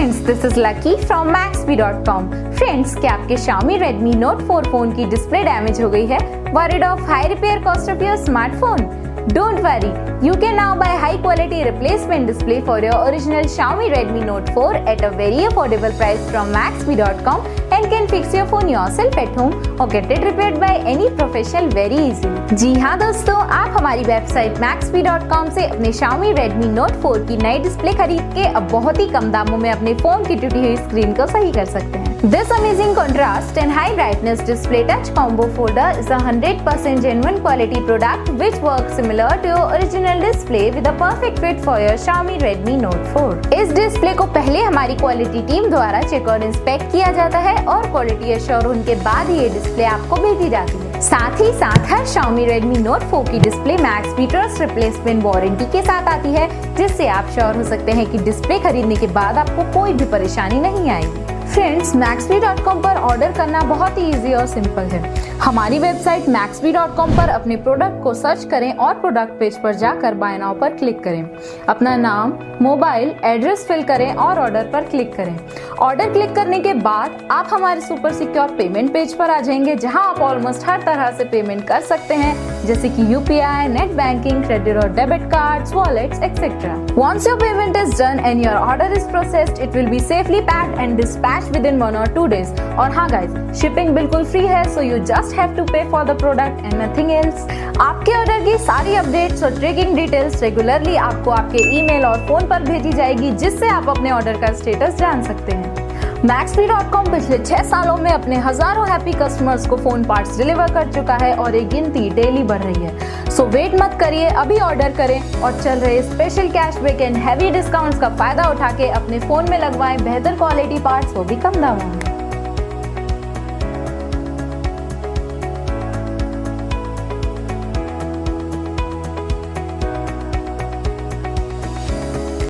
Friends, this is lucky from Maxbhi.com। Friends, क्या आपके Xiaomi Redmi Note 4 phone की display damage हो गई है? Worried of high repair cost of your smartphone? Don't worry, you can now buy high quality replacement display for your original Xiaomi Redmi Note 4 at a very affordable price from Maxbhi.com and can fix your phone yourself at home or get it repaired by any professional very easily। जी हाँ दोस्तों, आप हमारी website Maxbhi.com से अपने Xiaomi Redmi Note 4 की नई display खरीद के अब बहुत ही कम दामों में अपने फोन की टूटी हुई स्क्रीन को सही कर सकते हैं। This amazing contrast and high brightness display touch combo folder is a 100% genuine quality product which works similar to your original display with a perfect fit for your Xiaomi Redmi Note 4। इस display को पहले हमारी quality team द्वारा check और inspect किया जाता है और क्वालिटी एश्योर होने के बाद ये डिस्प्ले आपको भेजी जाती है। साथ ही साथ हर Xiaomi Redmi Note 4 की display Maxbhi trust replacement warranty के साथ आती है, जिससे आप श्योर हो सकते हैं कि डिस्प्ले खरीदने के बाद आपको कोई भी परेशानी नहीं आएगी। फ्रेंड्स, Maxbhi.com पर ऑर्डर करना बहुत ही इजी और सिंपल है। हमारी वेबसाइट Maxbhi.com पर अपने प्रोडक्ट को सर्च करें और प्रोडक्ट पेज पर जाकर बाय नाउ पर क्लिक करें। अपना नाम, मोबाइल, एड्रेस फिल करें और ऑर्डर पर क्लिक करें। ऑर्डर क्लिक करने के बाद आप हमारे सुपर सिक्योर पेमेंट पेज पर आ जाएंगे, जहां आप ऑलमोस्ट हर तरह से पेमेंट कर सकते हैं, जैसे कि UPI, नेट बैंकिंग, क्रेडिट और debit cards, wallets etcetera. Once your payment is done and your order is processed, it will be safely packed and dispatched within 1 or 2 days। और हाँ गाइज, शिपिंग बिल्कुल free है, so you just have to pay for the product and nothing else। आपके order की सारी updates और tracking details regularly आपको आपके ईमेल और फोन पर भेजी जाएगी, जिससे आप अपने ऑर्डर का स्टेटस जान सकते हैं। Maxbhi.com पिछले 6 सालों में अपने हजारों हैप्पी कस्टमर्स को फोन पार्ट्स डिलीवर कर चुका है और ये गिनती डेली बढ़ रही है। सो वेट मत करिए, अभी ऑर्डर करें और चल रहे special cashback and heavy discounts का फायदा उठा के अपने फोन में लगवाएं बेहतर क्वालिटी पार्ट्स, वो भी कम दामों में।